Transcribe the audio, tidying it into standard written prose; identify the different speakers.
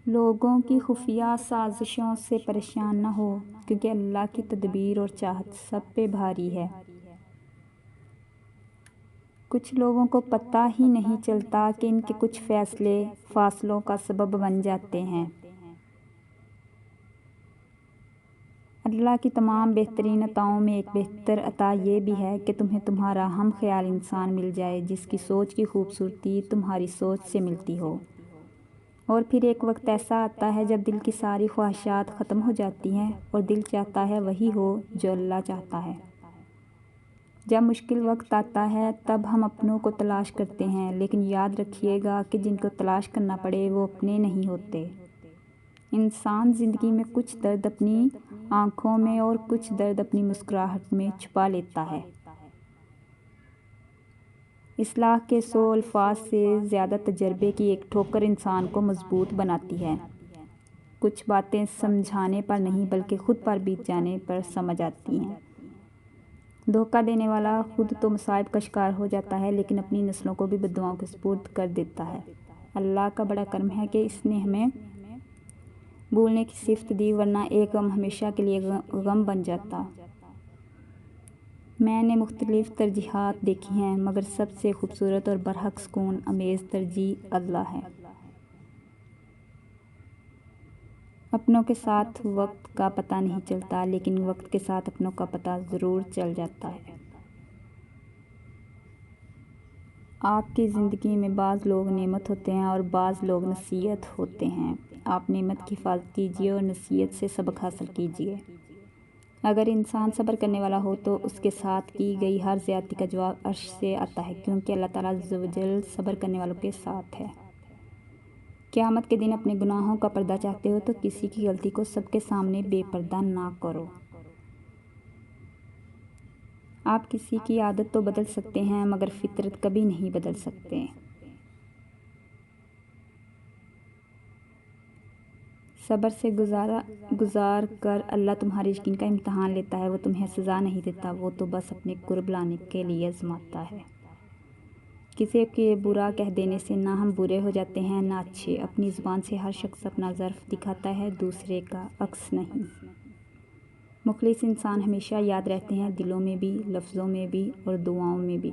Speaker 1: لوگوں کی خفیہ سازشوں سے پریشان نہ ہو، کیونکہ اللہ کی تدبیر اور چاہت سب پہ بھاری ہے۔ کچھ لوگوں کو پتہ ہی نہیں چلتا کہ ان کے کچھ فیصلے فاصلوں کا سبب بن جاتے ہیں۔ اللہ کی تمام بہترین عطاؤں میں ایک بہتر عطا یہ بھی ہے کہ تمہیں تمہارا ہم خیال انسان مل جائے جس کی سوچ کی خوبصورتی تمہاری سوچ سے ملتی ہو۔ اور پھر ایک وقت ایسا آتا ہے جب دل کی ساری خواہشات ختم ہو جاتی ہیں اور دل چاہتا ہے وہی ہو جو اللہ چاہتا ہے۔ جب مشکل وقت آتا ہے تب ہم اپنوں کو تلاش کرتے ہیں، لیکن یاد رکھیے گا کہ جن کو تلاش کرنا پڑے وہ اپنے نہیں ہوتے۔ انسان زندگی میں کچھ درد اپنی آنکھوں میں اور کچھ درد اپنی مسکراہٹ میں چھپا لیتا ہے۔ اصلاح کے 100 الفاظ سے زیادہ تجربے کی ایک ٹھوکر انسان کو مضبوط بناتی ہے۔ کچھ باتیں سمجھانے پر نہیں بلکہ خود پر بیت جانے پر سمجھ آتی ہیں۔ دھوکہ دینے والا خود تو مصائب کا شکار ہو جاتا ہے لیکن اپنی نسلوں کو بھی بددعاؤں کے سپرد کر دیتا ہے۔ اللہ کا بڑا کرم ہے کہ اس نے ہمیں بھولنے کی صفت دی، ورنہ ایک غم ہمیشہ کے لیے غم بن جاتا۔ میں نے مختلف ترجیحات دیکھی ہیں مگر سب سے خوبصورت اور برحق سکون امیز ترجیح اللہ ہے۔ اپنوں کے ساتھ وقت کا پتہ نہیں چلتا لیکن وقت کے ساتھ اپنوں کا پتہ ضرور چل جاتا ہے۔ آپ کی زندگی میں بعض لوگ نعمت ہوتے ہیں اور بعض لوگ نصیحت ہوتے ہیں۔ آپ نعمت کی حفاظت کیجیے اور نصیحت سے سبق حاصل کیجیے۔ اگر انسان صبر کرنے والا ہو تو اس کے ساتھ کی گئی ہر زیادتی کا جواب عرش سے آتا ہے، کیونکہ اللہ تعالیٰ عز و جل صبر کرنے والوں کے ساتھ ہے۔ قیامت کے دن اپنے گناہوں کا پردہ چاہتے ہو تو کسی کی غلطی کو سب کے سامنے بے پردہ نہ کرو۔ آپ کسی کی عادت تو بدل سکتے ہیں مگر فطرت کبھی نہیں بدل سکتے۔ صبر سے گزار کر اللہ تمہارے یقین کا امتحان لیتا ہے۔ وہ تمہیں سزا نہیں دیتا، وہ تو بس اپنے قرب لانے کے لیے آزماتا ہے۔ کسی کے برا کہہ دینے سے نہ ہم برے ہو جاتے ہیں نہ اچھے۔ اپنی زبان سے ہر شخص اپنا ظرف دکھاتا ہے، دوسرے کا عکس نہیں۔ مخلص انسان ہمیشہ یاد رہتے ہیں، دلوں میں بھی، لفظوں میں بھی اور دعاؤں میں بھی۔